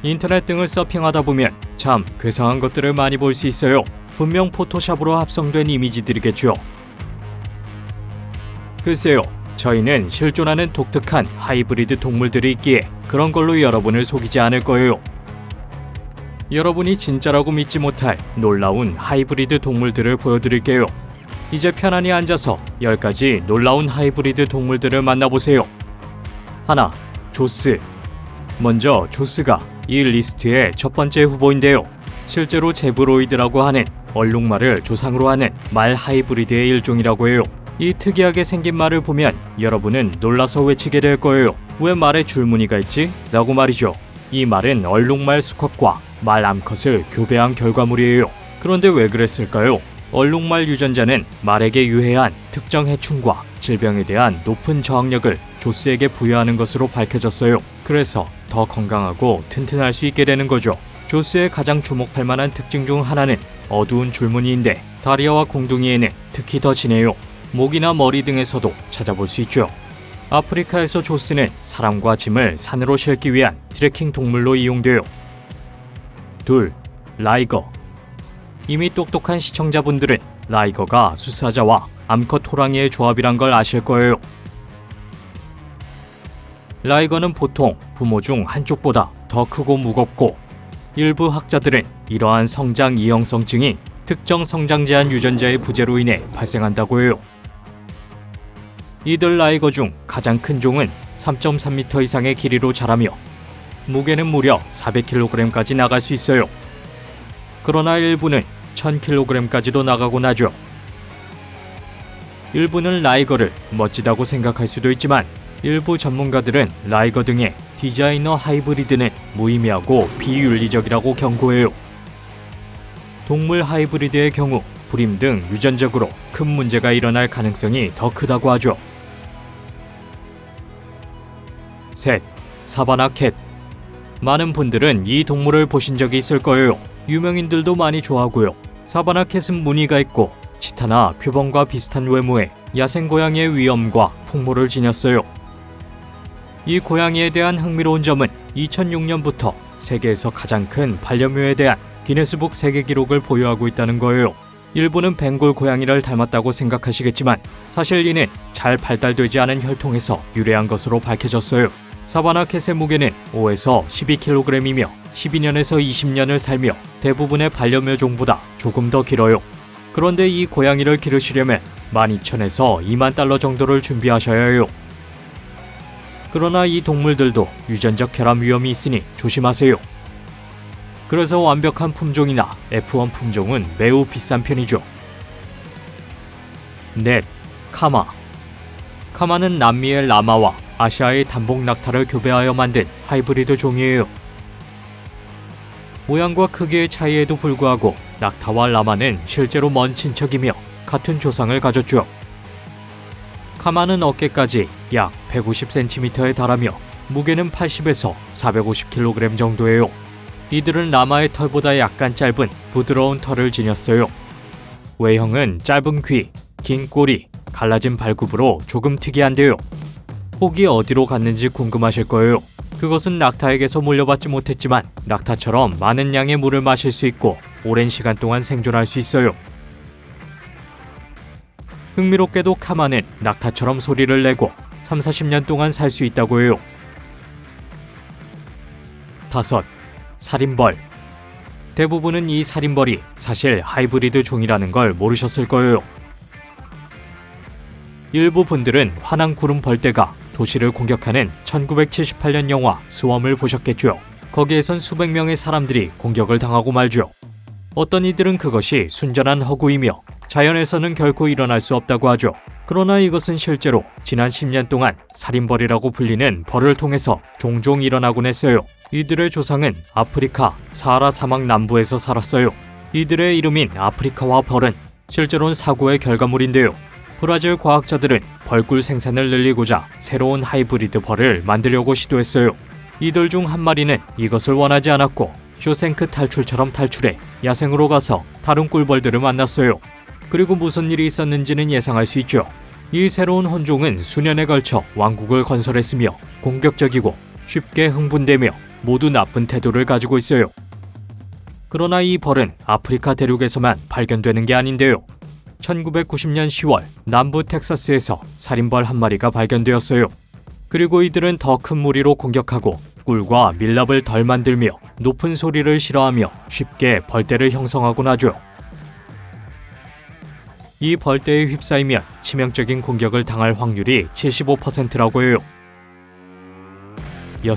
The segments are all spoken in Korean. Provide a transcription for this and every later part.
인터넷 등을 서핑하다 보면 참 괴상한 것들을 많이 볼 수 있어요. 분명 포토샵으로 합성된 이미지들이겠죠. 글쎄요, 저희는 실존하는 독특한 하이브리드 동물들이 있기에 그런 걸로 여러분을 속이지 않을 거예요. 여러분이 진짜라고 믿지 못할 놀라운 하이브리드 동물들을 보여드릴게요. 이제 편안히 앉아서 10가지 놀라운 하이브리드 동물들을 만나보세요. 하나, 조스. 먼저 조스가 이 리스트의 첫 번째 후보인데요. 실제로 제브로이드라고 하는 얼룩말을 조상으로 하는 말 하이브리드의 일종이라고 해요. 이 특이하게 생긴 말을 보면 여러분은 놀라서 외치게 될 거예요. 왜 말에 줄무늬가 있지? 라고 말이죠. 이 말은 얼룩말 수컷과 말 암컷을 교배한 결과물이에요. 그런데 왜 그랬을까요? 얼룩말 유전자는 말에게 유해한 특정 해충과 질병에 대한 높은 저항력을 조스에게 부여하는 것으로 밝혀졌어요. 그래서 더 건강하고 튼튼할 수 있게 되는 거죠. 조스의 가장 주목할 만한 특징 중 하나는 어두운 줄무늬인데 다리아와 궁둥이에는 특히 더 진해요. 목이나 머리 등에서도 찾아볼 수 있죠. 아프리카에서 조스는 사람과 짐을 산으로 싣기 위한 트레킹 동물로 이용돼요. 둘, 라이거. 이미 똑똑한 시청자분들은 라이거가 수사자와 암컷 호랑이의 조합이란 걸 아실 거예요. 라이거는 보통 부모 중 한쪽보다 더 크고 무겁고 일부 학자들은 이러한 성장 이형성증이 특정 성장 제한 유전자의 부재로 인해 발생한다고 해요. 이들 라이거 중 가장 큰 종은 3.3m 이상의 길이로 자라며 무게는 무려 400kg까지 나갈 수 있어요. 그러나 일부는 1000kg까지도 나가곤 하죠. 일부는 라이거를 멋지다고 생각할 수도 있지만 일부 전문가들은 라이거 등의 디자이너 하이브리드는 무의미하고 비윤리적이라고 경고해요. 동물 하이브리드의 경우 불임 등 유전적으로 큰 문제가 일어날 가능성이 더 크다고 하죠. 셋, 사바나 캣. 많은 분들은 이 동물을 보신 적이 있을 거예요. 유명인들도 많이 좋아하고요. 사바나 캣은 무늬가 있고 치타나 표범과 비슷한 외모에 야생 고양이의 위엄과 풍모를 지녔어요. 이 고양이에 대한 흥미로운 점은 2006년부터 세계에서 가장 큰 반려묘에 대한 기네스북 세계 기록을 보유하고 있다는 거예요. 일부는 벵골 고양이를 닮았다고 생각하시겠지만 사실 이는 잘 발달되지 않은 혈통에서 유래한 것으로 밝혀졌어요. 사바나 캣의 무게는 5에서 12kg이며 12년에서 20년을 살며 대부분의 반려묘종보다 조금 더 길어요. 그런데 이 고양이를 기르시려면 12,000에서 2만 달러 정도를 준비하셔야 해요. 그러나 이 동물들도 유전적 결함 위험이 있으니 조심하세요. 그래서 완벽한 품종이나 F1 품종은 매우 비싼 편이죠. 넷, 카마. 카마는 남미의 라마와 아시아의 단복 낙타를 교배하여 만든 하이브리드 종이에요. 모양과 크기의 차이에도 불구하고 낙타와 라마는 실제로 먼 친척이며 같은 조상을 가졌죠. 카마는 어깨까지 약 150cm에 달하며 무게는 80에서 450kg 정도예요. 이들은 라마의 털보다 약간 짧은 부드러운 털을 지녔어요. 외형은 짧은 귀, 긴 꼬리, 갈라진 발굽으로 조금 특이한데요. 혹이 어디로 갔는지 궁금하실 거예요. 그것은 낙타에게서 물려받지 못했지만 낙타처럼 많은 양의 물을 마실 수 있고 오랜 시간 동안 생존할 수 있어요. 흥미롭게도 카마는 낙타처럼 소리를 내고 30-40년 동안 살 수 있다고 해요. 5. 살인벌. 대부분은 이 살인벌이 사실 하이브리드 종이라는 걸 모르셨을 거예요. 일부 분들은 화난 구름 벌떼가 도시를 공격하는 1978년 영화 스웜을 보셨겠죠. 거기에선 수백 명의 사람들이 공격을 당하고 말죠. 어떤 이들은 그것이 순전한 허구이며 자연에서는 결코 일어날 수 없다고 하죠. 그러나 이것은 실제로 지난 10년 동안 살인벌이라고 불리는 벌을 통해서 종종 일어나곤 했어요. 이들의 조상은 아프리카 사하라 사막 남부에서 살았어요. 이들의 이름인 아프리카와 벌은 실제로는 사고의 결과물인데요. 브라질 과학자들은 벌꿀 생산을 늘리고자 새로운 하이브리드 벌을 만들려고 시도했어요. 이들 중 한 마리는 이것을 원하지 않았고 쇼생크 탈출처럼 탈출해 야생으로 가서 다른 꿀벌들을 만났어요. 그리고 무슨 일이 있었는지는 예상할 수 있죠. 이 새로운 혼종은 수년에 걸쳐 왕국을 건설했으며 공격적이고 쉽게 흥분되며 모두 나쁜 태도를 가지고 있어요. 그러나 이 벌은 아프리카 대륙에서만 발견되는 게 아닌데요. 1990년 10월 남부 텍사스에서 살인벌 한 마리가 발견되었어요. 그리고 이들은 더 큰 무리로 공격하고 꿀과 밀랍을 덜 만들며 높은 소리를 싫어하며 쉽게 벌떼를 형성하곤 하죠. 이 벌떼에 휩싸이면 치명적인 공격을 당할 확률이 75%라고 해요. 6.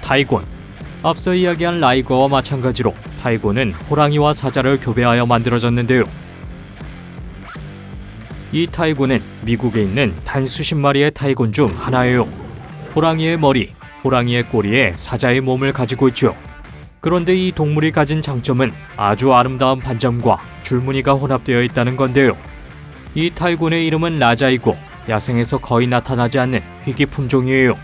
타이곤. 앞서 이야기한 라이거와 마찬가지로 타이곤은 호랑이와 사자를 교배하여 만들어졌는데요. 이 타이곤은 미국에 있는 단 수십 마리의 타이곤 중 하나예요. 호랑이의 머리, 호랑이의 꼬리에 사자의 몸을 가지고 있죠. 그런데 이 동물이 가진 장점은 아주 아름다운 반점과 줄무늬가 혼합되어 있다는 건데요. 이 타이곤의 이름은 라자이고 야생에서 거의 나타나지 않는 희귀 품종이에요.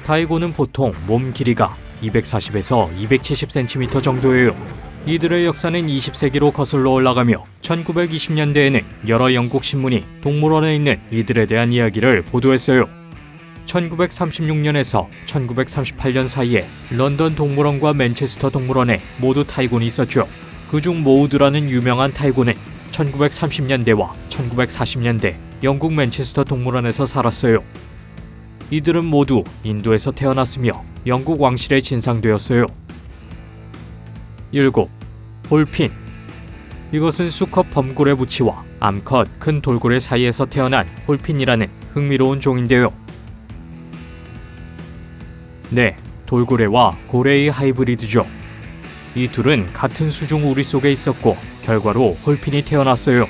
타이곤은 보통 몸 길이가 240에서 270cm 정도예요. 이들의 역사는 20세기로 거슬러 올라가며 1920년대에는 여러 영국 신문이 동물원에 있는 이들에 대한 이야기를 보도했어요. 1936년에서 1938년 사이에 런던 동물원과 맨체스터 동물원에 모두 타이곤이 있었죠. 그중 모우드라는 유명한 타이곤은 1930년대와 1940년대 영국 맨체스터 동물원에서 살았어요. 이들은 모두 인도에서 태어났으며 영국 왕실에 진상되었어요. 7. 홀핀. 이것은 수컷 범고래 부치와 암컷 큰 돌고래 사이에서 태어난 홀핀이라는 흥미로운 종인데요. 네, 돌고래와 고래의 하이브리드죠. 이 둘은 같은 수중 우리 속에 있었고 결과로 홀핀이 태어났어요.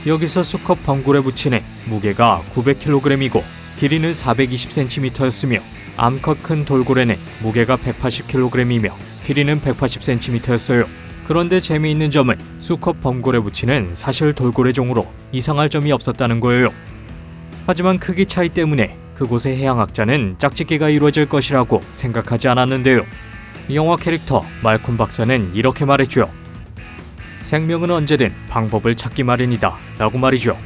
여기서 수컷 범고래 부치는 무게가 900kg이고 길이는 420cm였으며 암컷 큰 돌고래는 무게가 180kg이며 길이는 180cm였어요. 그런데 재미있는 점은 수컷 범고래 부치는 사실 돌고래종으로 이상할 점이 없었다는 거예요. 하지만 크기 차이 때문에 그곳의 해양학자는 짝짓기가 이루어질 것이라고 생각하지 않았는데요. 영화 캐릭터 말콤 박사는 이렇게 말했죠. 생명은 언제든 방법을 찾기 마련이다 라고 말이죠.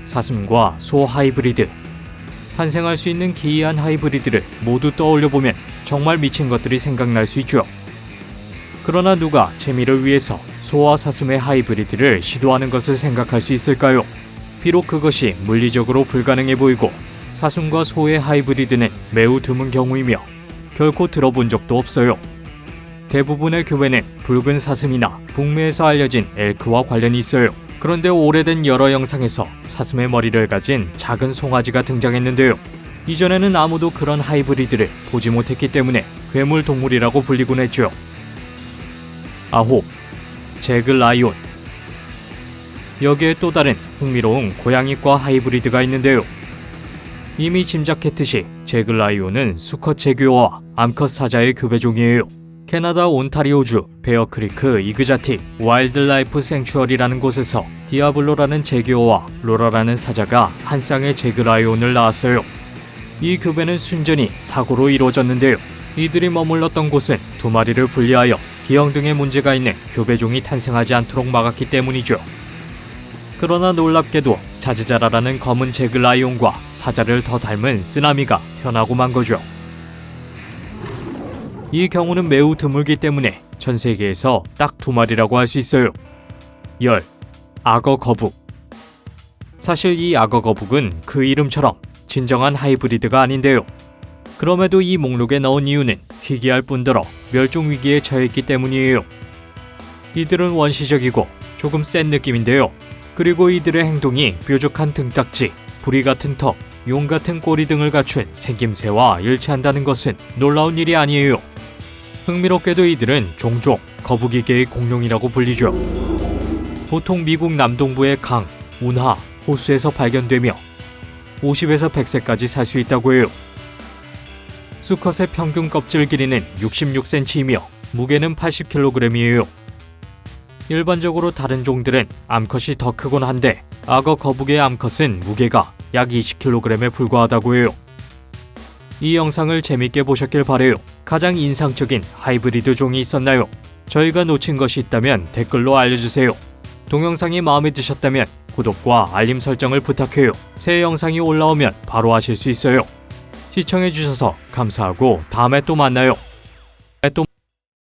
사슴과 소 하이브리드. 탄생할 수 있는 기이한 하이브리드를 모두 떠올려보면 정말 미친 것들이 생각날 수 있죠. 그러나 누가 재미를 위해서 소와 사슴의 하이브리드를 시도하는 것을 생각할 수 있을까요? 비록 그것이 물리적으로 불가능해 보이고 사슴과 소의 하이브리드는 매우 드문 경우이며 결코 들어본 적도 없어요. 대부분의 교배는 붉은 사슴이나 북미에서 알려진 엘크와 관련이 있어요. 그런데 오래된 여러 영상에서 사슴의 머리를 가진 작은 송아지가 등장했는데요. 이전에는 아무도 그런 하이브리드를 보지 못했기 때문에 괴물 동물이라고 불리곤 했죠. 9. 제그 라이온. 여기에 또 다른 흥미로운 고양이과 하이브리드가 있는데요. 이미 짐작했듯이 제그 라이온은 수컷 제규어와 암컷 사자의 교배종이에요. 캐나다 온타리오주 베어크리크 이그자틱 와일드라이프 생츄어리라는 곳에서 디아블로라는 제규어와 로라라는 사자가 한 쌍의 제그 라이온을 낳았어요. 이 교배는 순전히 사고로 이루어졌는데요. 이들이 머물렀던 곳은 두 마리를 분리하여 기형 등의 문제가 있는 교배종이 탄생하지 않도록 막았기 때문이죠. 그러나 놀랍게도 자즈자라라는 검은 제그 라이온과 사자를 더 닮은 쓰나미가 태어나고 만 거죠. 이 경우는 매우 드물기 때문에 전 세계에서 딱 두 마리라고 할 수 있어요. 10. 악어 거북. 사실 이 악어 거북은 그 이름처럼 진정한 하이브리드가 아닌데요. 그럼에도 이 목록에 넣은 이유는 희귀할 뿐더러 멸종 위기에 처해있기 때문이에요. 이들은 원시적이고 조금 센 느낌인데요. 그리고 이들의 행동이 뾰족한 등딱지, 부리 같은 턱, 용 같은 꼬리 등을 갖춘 생김새와 일치한다는 것은 놀라운 일이 아니에요. 흥미롭게도 이들은 종종 거북이계의 공룡이라고 불리죠. 보통 미국 남동부의 강, 운하, 호수에서 발견되며 50에서 100세까지 살 수 있다고 해요. 수컷의 평균 껍질 길이는 66cm이며 무게는 80kg이에요. 일반적으로 다른 종들은 암컷이 더 크곤 한데 악어 거북의 암컷은 무게가 약 20kg에 불과하다고 해요. 이 영상을 재밌게 보셨길 바래요. 가장 인상적인 하이브리드 종이 있었나요? 저희가 놓친 것이 있다면 댓글로 알려주세요. 동영상이 마음에 드셨다면 구독과 알림 설정을 부탁해요. 새 영상이 올라오면 바로 하실 수 있어요. 시청해주셔서 감사하고 다음에 또 만나요.